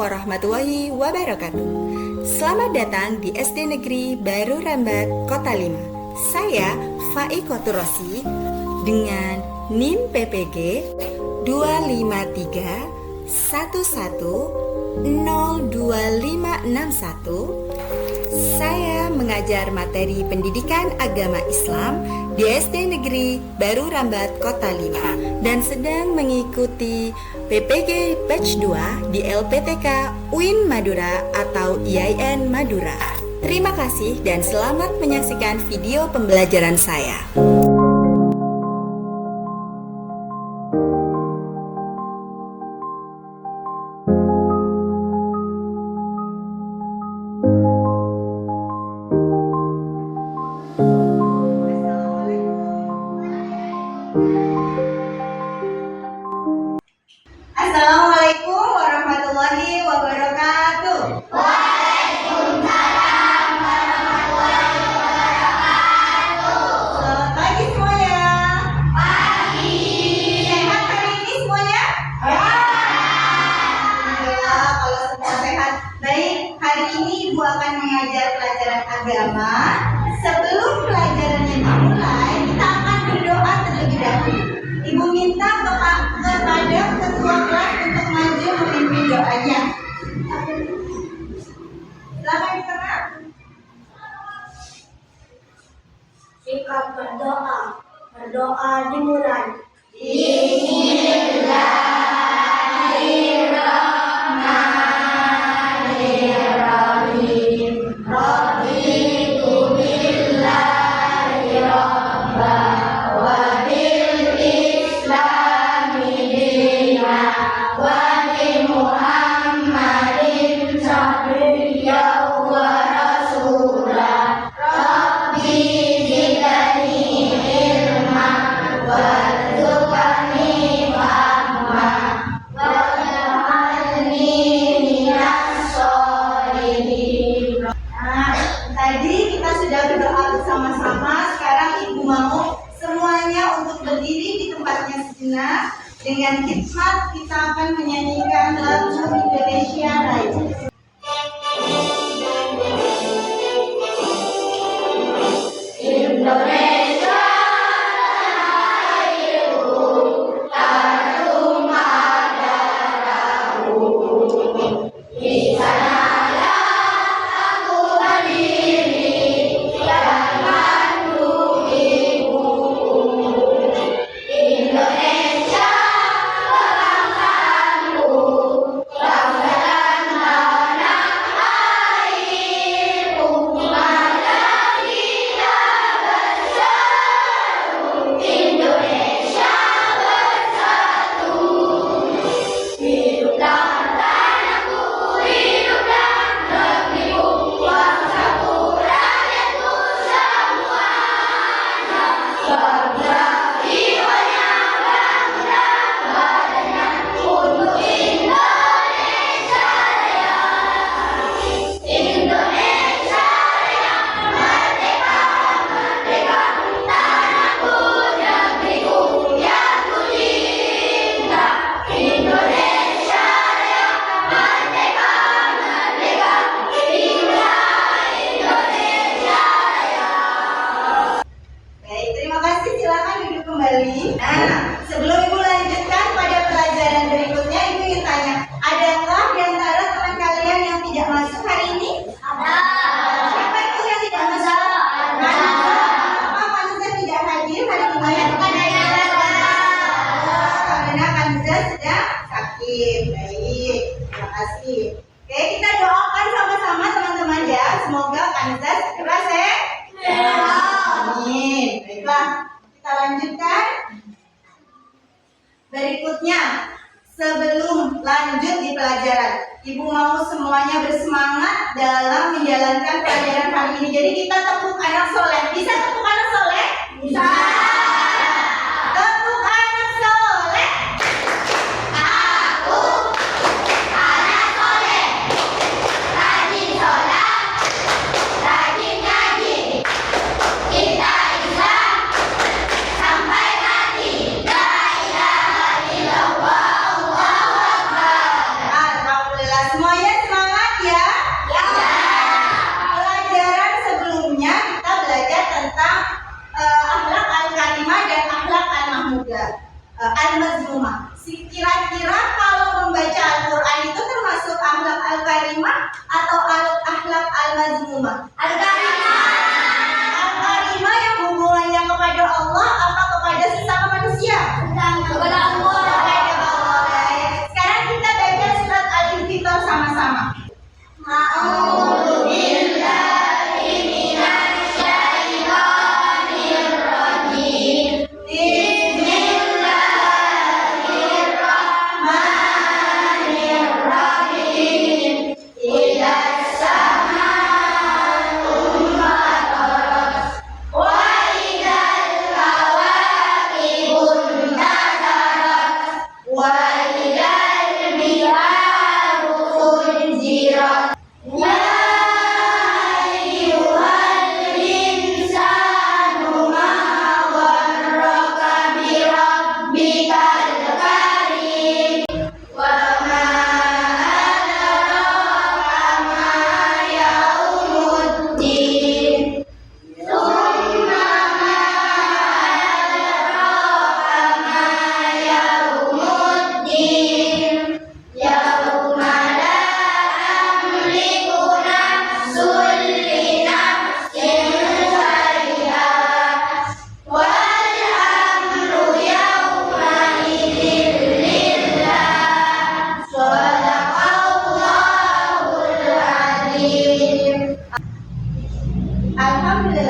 warahmatullahi wabarakatuh. Selamat datang di SD Negeri Baru Rambat, Kota Lima. Saya Fai Koturosi dengan NIM PPG 25311025561. Saya mengajar materi pendidikan agama Islam di SD Negeri Baru Rambat, Kota Lima, dan sedang mengikuti PPG Batch 2 di LPTK UIN Madura atau IAIN Madura. Terima kasih dan selamat menyaksikan video pembelajaran saya. Assalamualaikum warahmatullahi wabarakatuh. Waalaikumsalam warahmatullahi wabarakatuh. Selamat pagi semuanya. Pagi. Sehat hari ini semuanya? Alhamdulillah kalau semua sehat. Baik, hari ini Ibu akan mengajar pelajaran agama. Sebelum pelajarannya dimulai, kita akan berdoa terlebih dahulu. Ibu minta kepada ketua kelas untuk maju memimpin doanya. Silakan dikenal. Sikap berdoa. Berdoa dimulai. Bismillahirrahmanirrahim. Raditu billahi rabba wa bil islami dina wa bi Muhammadin sahriyya wa rasulah. Rabbi zidni ilma warzuqni fahma waj'alni minas sholihin. Nah, tadi kita sudah berdoa bersama-sama. Sekarang Ibu mau semuanya untuk berdiri di tempatnya sejenak. Dengan khidmat kita akan menyanyikan lagu Indonesia Raya. Indonesia rahayu, tanah darahku. Di sanalah aku berdiri dan mengandung ibuku. Indonesia kebangsaanku, bangsa dan tanah airku. Mari kita bersatu, Indonesia bersatu. Hiduplah tanahku, hiduplah negeriku, bangsaku, rakyatku semuanya. Bangga jiwanya, bangga badannya untuk Indonesia Raya. Indonesia Raya, merdeka, merdeka, tanahku, negeriku yang ku cinta. Indonesia Raya, merdeka, merdeka, inilah Indonesia Raya. Baik, terima kasih. Silakan duduk kembali. Nah, sebelum Ibu lanjutkan pada pelajaran berikutnya, Ibu ingin tanya, adakah di antara teman kalian yang tidak masuk hari ini? Ada. Siapa itu yang tidak masuk? Ada. Kenapa Kanza tidak hadir hari ini? Karena Kanza sedang sakit. Baik, terima kasih. Oke, kita doakan sama-sama teman-teman ya. Semoga Kanza segera sehat. Amin. Baiklah, kita lanjutkan. Berikutnya, sebelum lanjut di pelajaran, Ibu mau semuanya bersemangat dalam menjalankan pelajaran kali ini. Jadi kita tepuk anak soleh. Bisa tepuk anak soleh? Bisa. Tepuk anak soleh. Aku anak soleh, rajin sholat, rajin ngaji. Kita Islam sampai mati. La ilaha illallah, Allahu Akbar. Alhamdulillah. Semuanya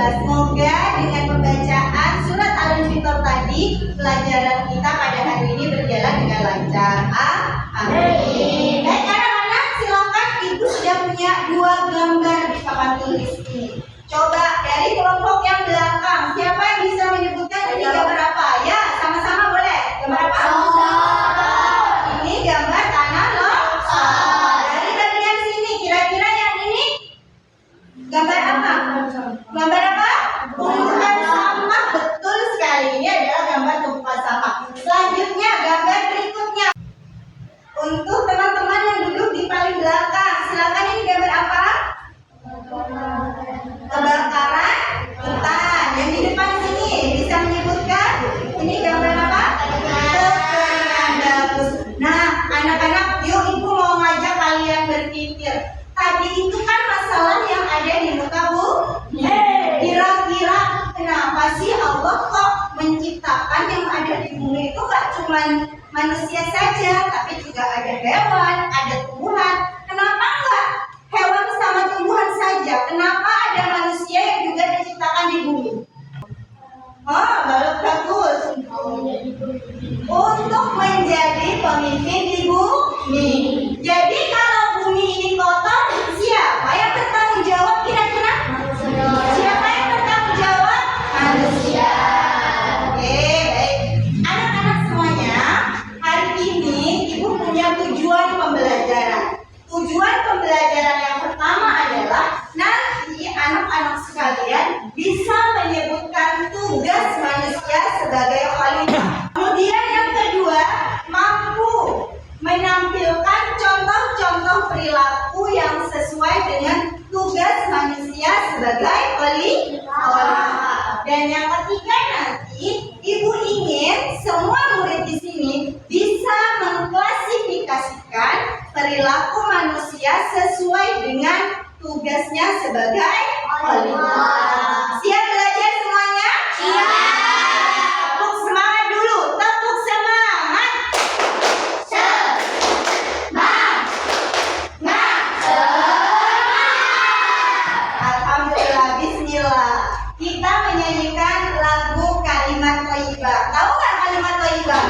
Alhamdulillah, semoga dengan pembacaan surat Al-Infitor tadi, pelajaran kita pada hari ini berjalan dengan lancar. Amin. Baik anak-anak, silakan ibu sudah punya 2 gambar di papan tulis ini. Coba dari kelompok yang belakang, siapa yang bisa menyebutkan ini gambar apa? Ya, sama-sama boleh. Gambar apa? Ini gambar tanah longsor. Dari bagian sini, kira-kira yang ini gambar apa? Gambar apa? Tumpukan sampah. Betul sekali. Ini adalah gambar tumpukan sampah. Selanjutnya, gambar berikutnya. Untuk teman-teman yang duduk di paling belakang, silakan ini gambar apa? Kebakaran hutan. Yang di depan sini bisa menyebutkan ini gambar apa? Kekeringan gabus. Nah, anak-anak, yuk ibu mau ngajak kalian berpikir. Tadi itu kan masalah yang ada di muka bumi. Kira-kira kenapa sih Allah kok menciptakan yang ada di bumi itu gak cuma manusia saja, tapi juga ada hewan, ada tumbuhan. Kenapa enggak hewan sama tumbuhan saja? Kenapa ada manusia yang juga diciptakan di bumi? Oh, bagus. Untuk menjadi pemimpin di bumi. Jadi kalau bumi ini kotor, siapa yang bertanggung jawab kira-kira? Siapa yang bertanggung jawab? Manusia. Oke, baik. Anak-anak semuanya, hari ini ibu punya tujuan pembelajaran. Tujuan pembelajaran yang pertama adalah nanti anak-anak sekalian bisa menyebutkan tugas manusia sebagai khalifah. Kemudian yang kedua, mampu menampilkan contoh-contoh perilaku yang sesuai dengan tugas manusia sebagai khalifah. Dan yang ketiga nanti, ibu ingin semua murid di sini bisa mengklasifikasikan perilaku manusia sesuai dengan tugasnya sebagai khalifah. Siap belajar semuanya? Siap. Tepuk semangat dulu. Tepuk semangat. Alhamdulillah, bismillah. Kita menyanyikan lagu Kalimat Thayyibah. Tahu nggak kalimat thayyibah?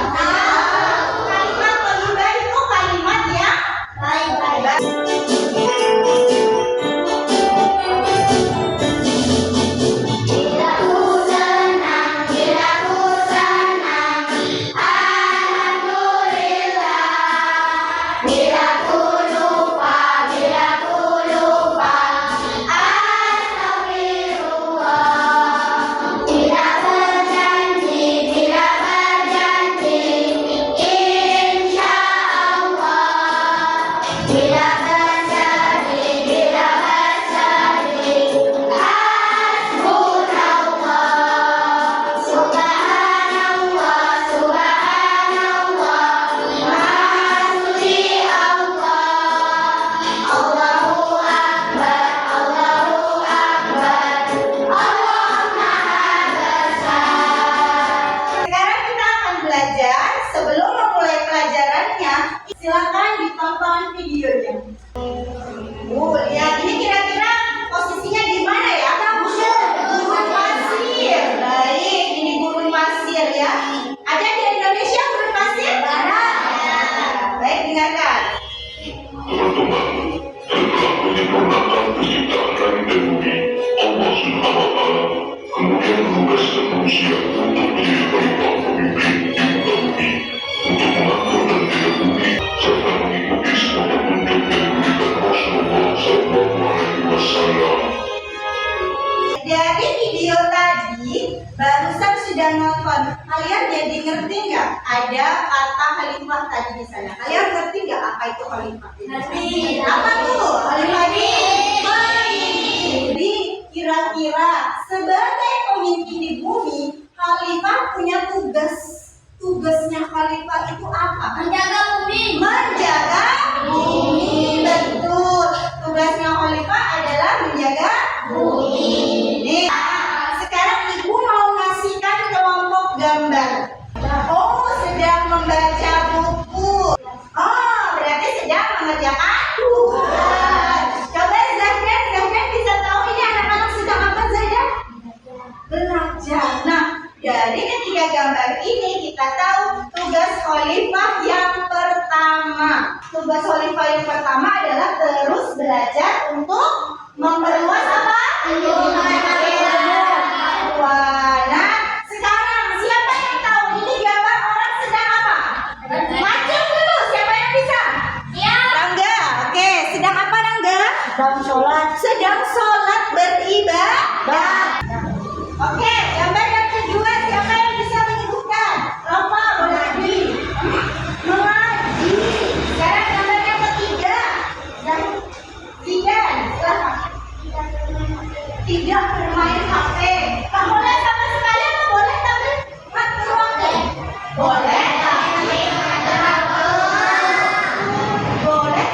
Kalimat thayyibah itu kalimat yang baik. Silakan ditonton videonya. Lihat ini kira-kira posisinya di mana ya? Gurun pasir. Baik, ini gurun pasir ya. Ada di Indonesia gurun pasir? Ada. Baik, dengarkan. Teman-teman, setelah menyempurnakan penciptaan langit dan bumi, Allah Subhanahu wa Ta'ala kemudian menugaskan manusia untuk menjadi khalifah pemimpin di muka bumi, untuk mengatur dan tidak bumi serta mengikuti semua petunjuk yang diberikan Rasulullah SAW. Dari video tadi barusan sudah nonton, kalian jadi ngerti nggak ada kata khalifah tadi di sana? Kalian ngerti nggak apa itu khalifah? Ngerti. Apa tuh khalifah ini? Jadi kira-kira sebagai pemimpin di bumi, khalifah punya tugas. Tugasnya khalifah itu apa? Menjaga bumi. Menjaga bumi, betul. Tugasnya khalifah adalah menjaga bumi. Nih, sekarang ibu mau ngasihkan kelompok gambar. Oh, sedang membaca buku. Oh, berarti sedang mengerjakan tugas. Coba Zahdan bisa tahu ini anak-anak sedang apa Zahdan? belajar. Nah, dari ketiga gambar ini kita tahu tugas khalifah yang pertama. Tugas khalifah yang pertama adalah terus belajar untuk memperluas apa? Nah, sekarang siapa yang tahu ini gambar orang sedang apa? Macam dulu, siapa yang bisa? Rangga, oke, sedang apa Rangga? Sedang sholat beribadah. Oke, gambar yang kedua siapa yang bisa menyebutkan? Rafa, mengaji. Sekarang gambar yang ketiga. Zidan, silahkan. Tidak bermain HP. Tak boleh sama sekali atau boleh tapi boleh. Boleh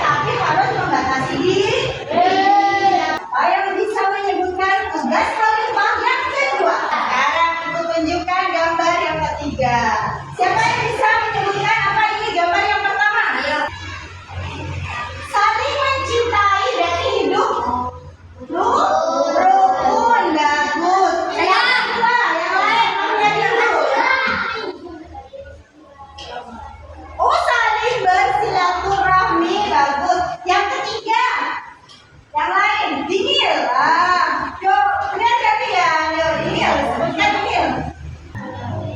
tapi harus membatasi diri. Siapa yang bisa menyebutkan tugas khalifah yang kedua? Sekarang ibu tunjukkan gambar yang ketiga. Siapa yang bisa menyebutkan apa ini gambar yang pertama? Saling mencintai dan hidup rukun, bagus. Yang kedua, yang lain namanya dulu. Oh, saling bersilaturahmi, bagus. Yang ketiga, yang lain, dingil. Benar jadi ya, dingil. Sebutkan dingil.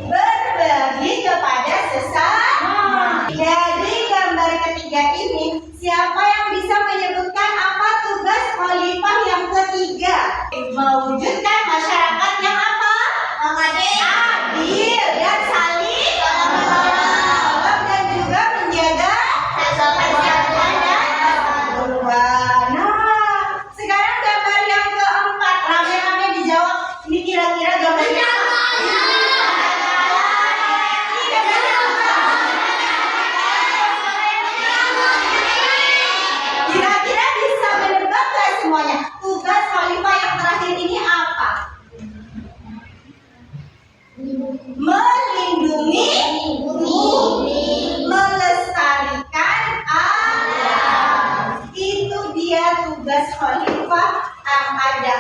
Berbagi kepada sesama. Dari gambar ketiga ini, siapa yang bisa menyebutkan apa tugas khalifah yang ketiga? Mewujudkan masyarakat yang apa? Adil dan saling tolong dan juga menjaga kesehatan dan keluarga. Nah, sekarang gambar yang keempat, rame-rame dijawab. Ini kira-kira gambarnya apa? Kira-kira bisa menebak gak semuanya? Tugas khalifah yang terakhir ini apa? Melindungi bumi, melestarikan alam. Itu dia tugas khalifah yang ada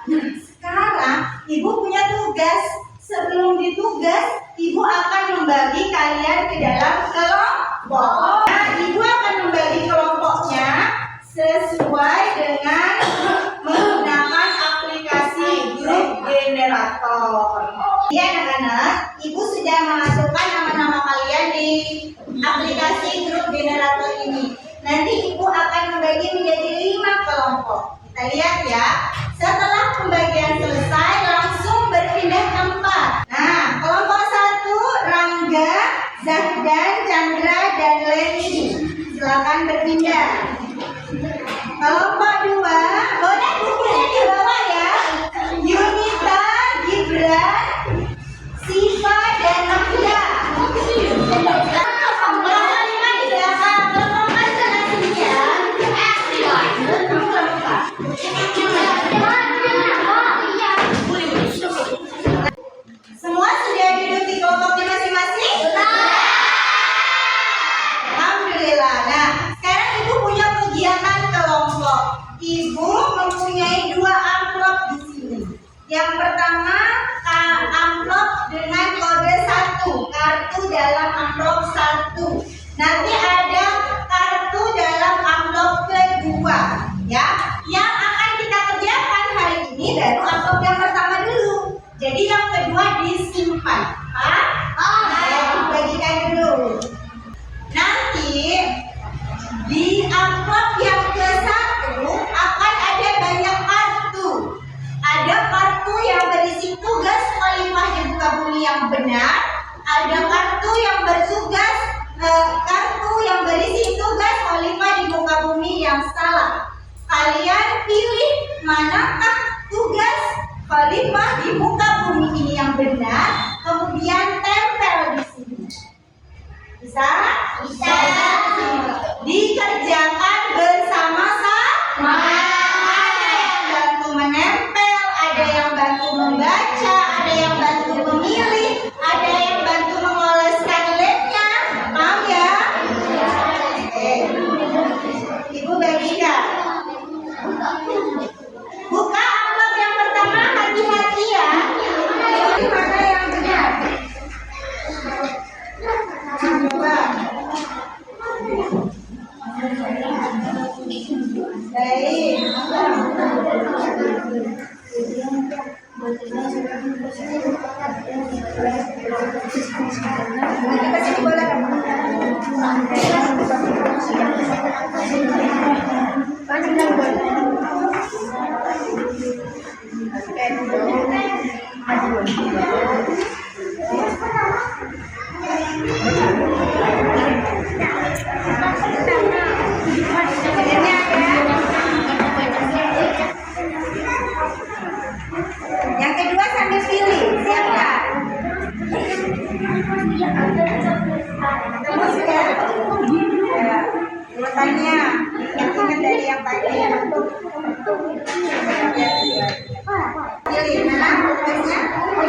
4. Sekarang ibu punya tugas. Sebelum ditugas, ibu akan membagi kalian ke dalam kelompok. Nah, ibu akan membagi kelompoknya sesuai dengan menggunakan aplikasi grup generator. Ya anak-anak, ibu sudah memasukkan nama-nama kalian di aplikasi grup generator ini. Nanti ibu akan membagi menjadi 5 kelompok. Kita lihat ya. Setelah pembagian selesai, langsung berpindah tempat. Nah, kelompok 1, Rangga, Zahdan, Chandra, dan Leni. Silakan berpindah. Kelompok 2, boleh bukunya di bawah ya. Yunita, Gibran, Siva, dan Nafida. Kelompok 5 di belakang. Kelompok 4 sana sini ya. Semua sudah duduk di kelompoknya masing-masing? Alhamdulillah. Nah, sekarang ibu punya kegiatan kelompok. Ibu mempunyai 2 amplop di sini. Yang pertama, amplop dengan kode 1, kartu dalam amplop 1. Nanti ada kartu dalam amplop kedua, ya. Yang akan kita kerjakan hari ini baru amplop yang pertama dulu. Jadi yang kedua disimpan. Saya bagikan dulu. Nanti di amplop yang ke-1 akan ada banyak kartu. Ada kartu yang berisi tugas khalifah di muka bumi yang benar. Ada kartu yang berisi tugas khalifah di muka bumi yang salah. Kalian pilih manakah tugas khalifah di muka bumi ini yang benar, kemudian tempel di sini. Bisa? Bisa. Dikerjakan bersama-sama. Ada yang bantu menempel, ada yang bantu membaca, ada yang bantu memilih, ada yang bantu mengoleskan lemnya. Paham ya? Oke. Ibu bagikan. Buka amplop yang pertama, hati-hati ya. Yang kedua sambil pilih, siap nggak? Kamu sudah? Ya. Urutannya, ingat dari yang tadi. Pilih mana urutannya? Oke,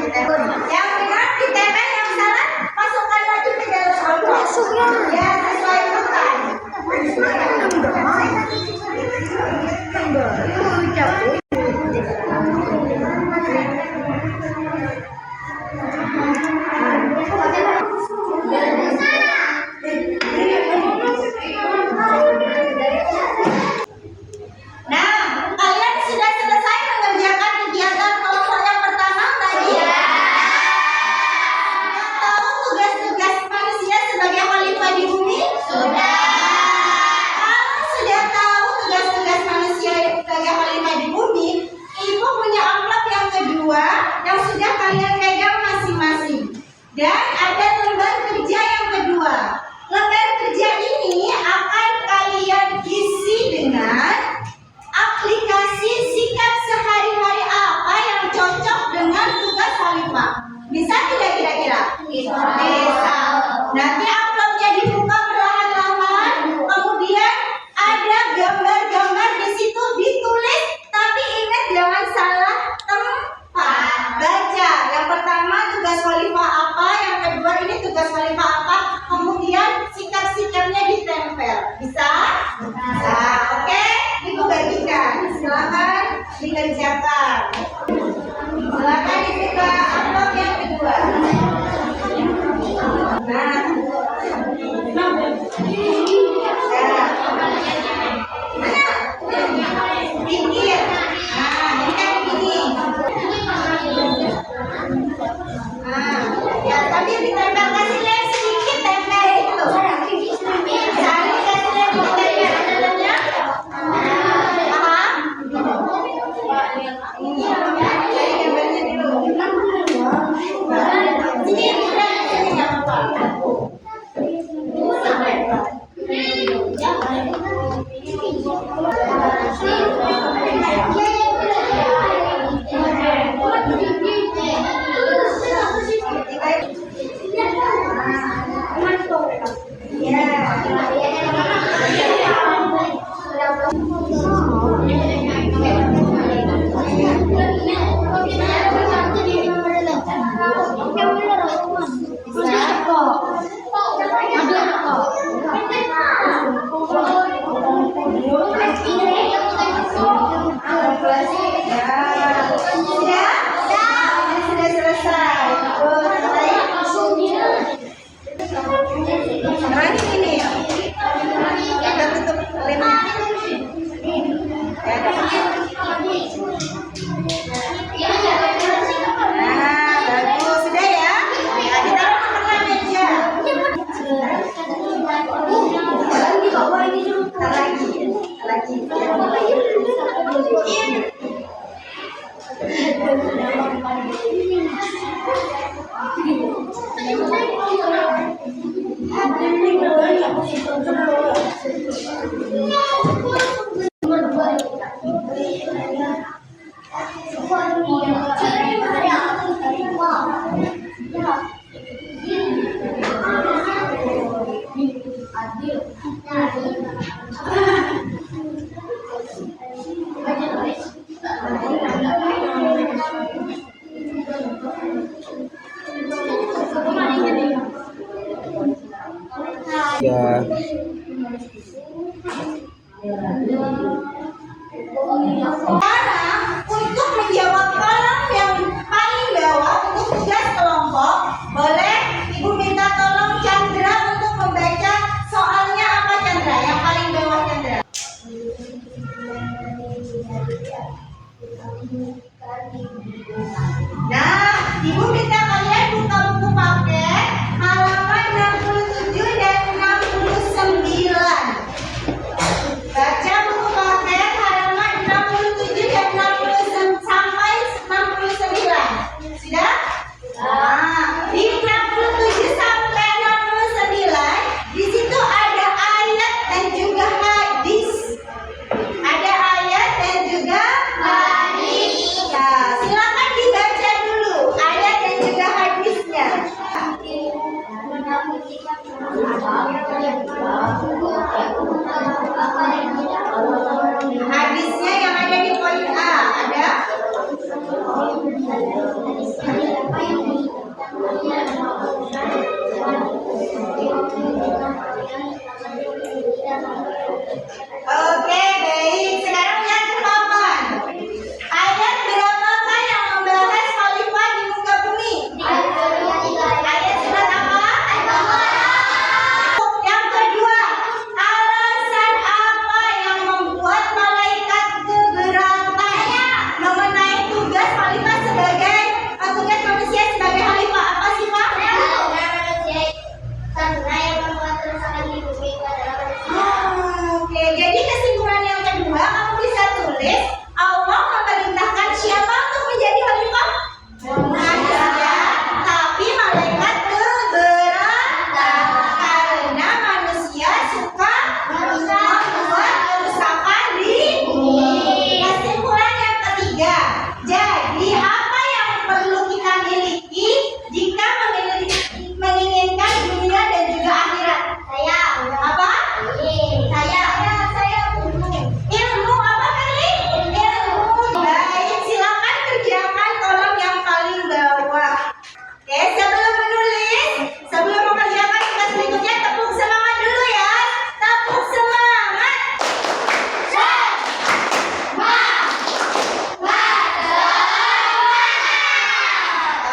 ditempel. Yang benar ditempel, yang salah masukkan lagi ke dalam amplop. Ya, sesuai urutan. Nah, kalian sudah selesai mengerjakan kegiatan kelompok yang pertama tadi? Ya. Sudah tahu tugas-tugas manusia sebagai khalifah di bumi? Sudah. Kalau sudah tahu tugas-tugas manusia sebagai khalifah di bumi, Ibu punya amplop yang kedua yang sudah kalian pegang masing-masing. Dan ada lembar kerja yang kedua. Lembar kerja ini akan kalian isi dengan aplikasi sikap sehari-hari apa yang cocok dengan tugas khalifah. Bisa tidak kira-kira? Bisa. Nanti amplopnya dibuka perlahan-lahan, kemudian ada gambar-gambar di situ ditulis, tapi ingat jangan salah tempat. Baca. Yang pertama tugas khalifah apa, yang kedua ini tugas khalifah apa, kemudian sikap-sikapnya ditempel. Bisa? Bisa. Oke? Ibu bagikan. Silakan dikerjakan. Silakan dibuka amplop yang kedua. Nah. Pikir. Nah, ini kan begini. Nah, ya tapi ditempel, kasih lem sedikit, tempel itu. Cari kasih lem tempelnya ada lemnya. Paham? Ini dari gambarnya dulu. Sini udah, sini nggak apa-apa. Sudah selesai. Terakhir ini ya. Kita tutup lemnya. Nah, bagus. Sudah ya? Ya, ditaruh tengah meja. Lagi. Ya. Sekarang untuk menjawab kolom yang paling bawah untuk tugas kelompok, boleh Ibu minta tolong Chandra untuk membaca soalnya apa, Chandra? Nah, Ibu minta kalian buka buku paket halaman 67 dan 69. Baca buku paket halaman 67 dan 60 sampai 69. Sudah? Nah, di 67 sampai 69 di situ ada ayat dan juga hadis. Ada ayat dan juga hadis. Nah, silakan dibaca dulu ayat dan juga hadisnya. Hadisnya yang ada di poin A ada. Oke, baik. Sekarang yang ke-8. Ayat berapakah yang membahas khalifah di muka bumi? Ayat surat apa? Yang kedua, alasan apa yang membuat malaikat keberatan mengenai tugas khalifah sebagai tugas manusia sebagai khalifah? Apa sih, Pak? Oke, jadi kesimpulan yang kedua kamu bisa tulis Allah memerintahkan siapa untuk menjadi khalifah? Manusia, tapi malaikat keberatan karena manusia suka membuat kerusakan di bumi. Kesimpulan yang ketiga, jadi apa yang perlu kita miliki jika menginginkan dunia dan juga akhirat? Saya apa? Ilmu apa kali? Ilmu. Baik, silakan kerjakan kolom yang paling bawah. Oke, sebelum menulis, sebelum mengerjakan tugas berikutnya, tepuk semangat dulu ya. Tepuk semangat.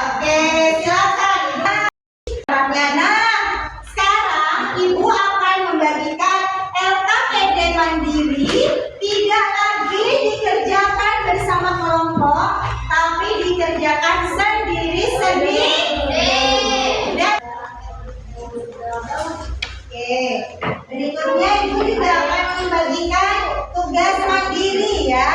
Oke, silakan. Nah, sekarang Ibu akan membagikan LKPD mandiri, tidak lagi dikerjakan bersama kelompok, tapi dikerjakan sendiri-sendiri. Oke, berikutnya Ibu juga akan membagikan tugas mandiri ya.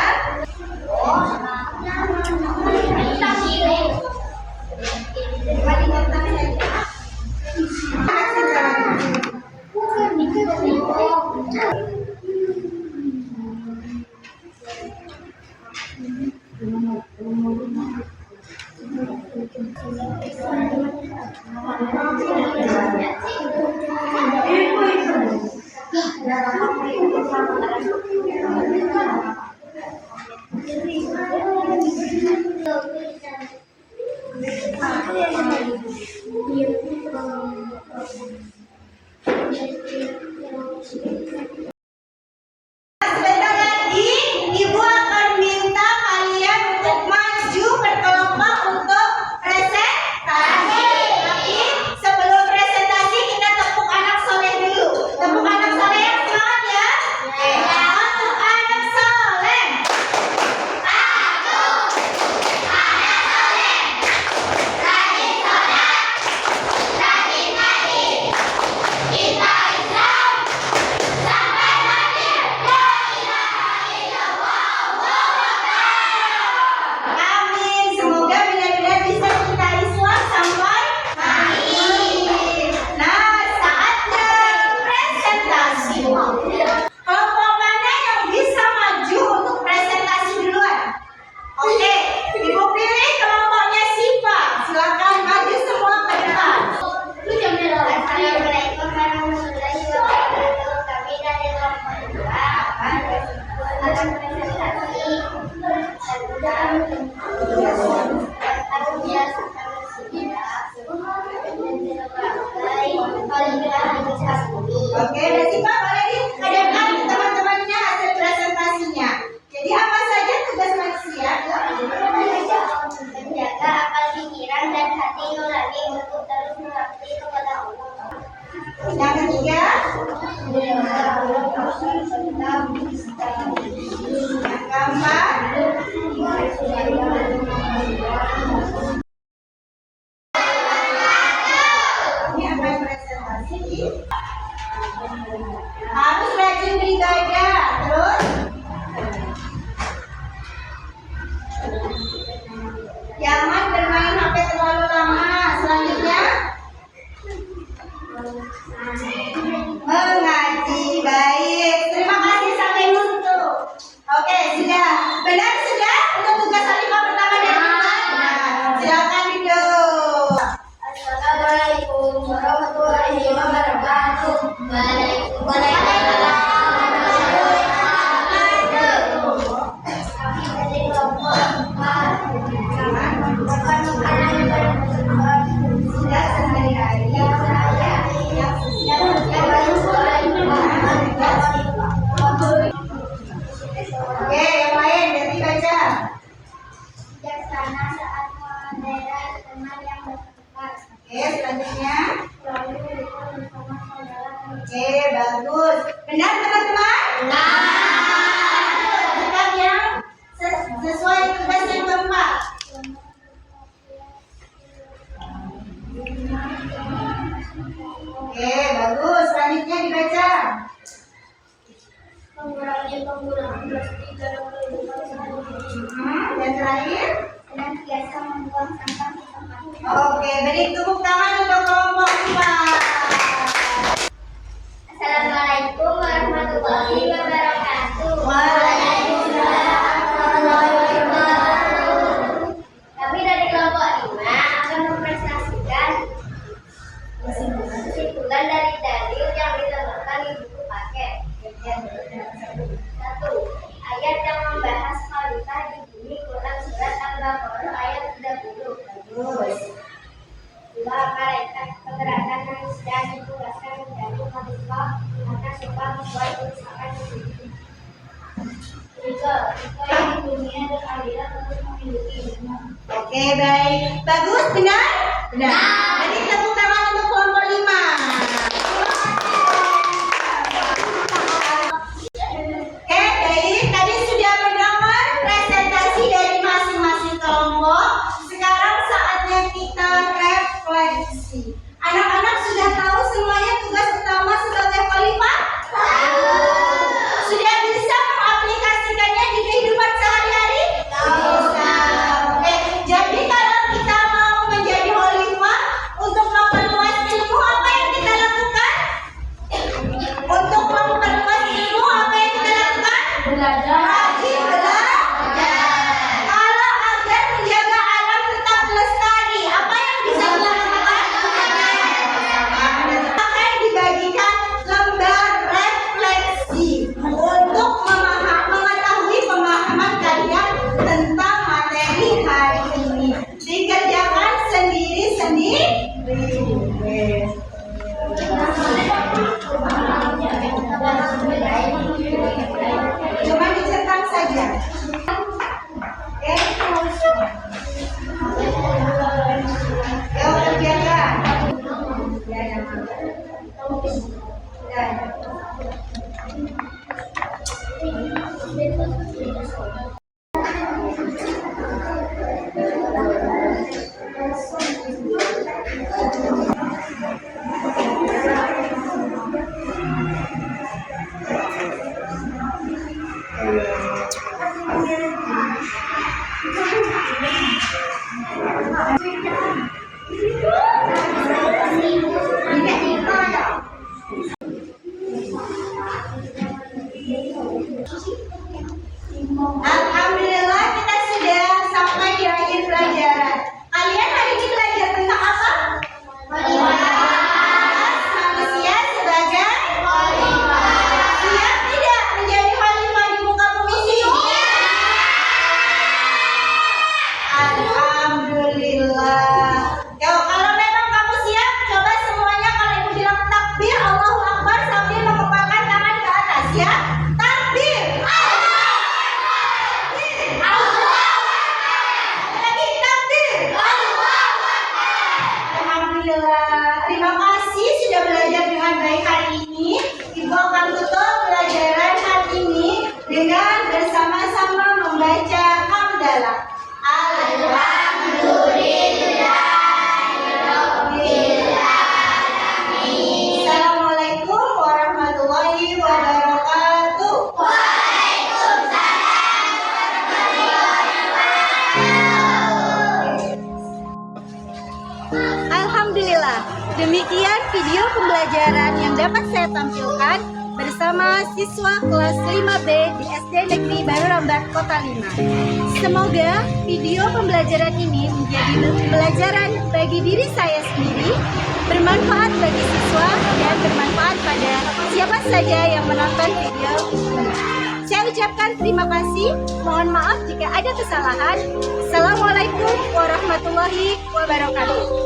Sebentar lagi Ibu akan minta kalian untuk maju berkelompok untuk presentasi. Tapi sebelum presentasi kita tepuk anak soleh dulu. Tepuk anak soleh yang semangat ya. Tepuk anak soleh. Amin. Semoga benar-benar bisa kita Islam sampai akhir. Nah, saatnya presentasi. Kelompok mana yang bisa maju untuk presentasi duluan? Oke, Ibu pilih kelompoknya Siva. Silakan maju semua ke depan. Assalamualaikum warahmatullahi wabarakatuh. Kami dari kelompok 2 akan presentasi Oke, dan Siva boleh dihadapkan teman-temannya hasil presentasinya. Jadi apa saja tugas manusia? menjaga akal pikiran dan hati nurani untuk terus mengabdi kepada Allah. Yang ketiga, yang keempat, Benar teman-teman? Bukan yang sesuai tugas yang keempat. Oke, bagus. Selanjutnya dibaca. Mengurangi penggunaan plastik dalam kehidupan sehari-hari. Dan terakhir. Dan biasa membuang sampah di tempat. Oke, beri tepuk tangan untuk kelompok 5. Assalamualaikum warahmatullahi wabarakatuh. Waalaikumsalam warahmatullahi wabarakatuh. Kami dari kelompok 5 akan mempresentasikan kesimpulan dari dalil yang ditemukan di buku paket. Satu, ayat yang membahas khalifah di bumi Quran surat Al-Baqarah ayat 30. Bagus. Dua, malaikat keberatan manusia ditugaskan menjadi khalifah maka suka membuat kerusakan di bumi. Tiga, kita yang di dunia dan akhirat untuk memiliki ilmu. Oke, baik. Bagus, benar? Benar. Beri tepuk tangan untuk kelompok 5. Oke, baik. Tadi sudah mendengar presentasi dari masing-masing kelompok. Sekarang saatnya kita refleksi. Anak-anak sudah tahu semuanya tugas utama sebagai khalifah? Sudah bisa mengaplikasikannya di kehidupan sehari-hari? Bisa. Oke, jadi kalau kita mau menjadi khalifah untuk memperluas ilmu, apa yang kita lakukan? Untuk memperluas ilmu, apa yang kita lakukan? Belajar. Rajin belajar. Kalau agar menjaga alam tetap lestari, apa yang bisa dilakukan? Akan dibagikan lembar refleksi untuk mengetahui pemahaman kalian tentang materi hari ini. Dikerjakan sendiri-sendiri. Cuma dicetak saja. Oke. Yuk kerjakan. Ya. Alhamdulillah kita sudah sampai di akhir pelajaran. Kalian hari ini belajar tentang apa? Manusia sebagai khalifah. Siap tidak menjadi khalifah di muka bumi ini? Alhamdulillah. Yo, kalau memang kamu siap, coba semuanya kalau ibu bilang takbir, Allahu Akbar sambil mengepalkan tangan ke atas ya. Takbir. Lagi takbir. Alhamdulillah. Terima kasih sudah belajar dengan baik hari ini. Ibu akan tutup pelajaran hari ini dengan bersama-sama membaca hamdalah. Assalamualaikum warahmatullahi wabarakatuh. Alhamdulillah, demikian video pembelajaran yang dapat saya tampilkan bersama siswa kelas 5B di SD Negeri Baru Rambat Kota 5. Semoga video pembelajaran ini menjadi pembelajaran bagi diri saya sendiri, bermanfaat bagi siswa, dan bermanfaat pada siapa saja yang menonton video ini. Saya ucapkan terima kasih, mohon maaf jika ada kesalahan. Assalamualaikum warahmatullahi wabarakatuh.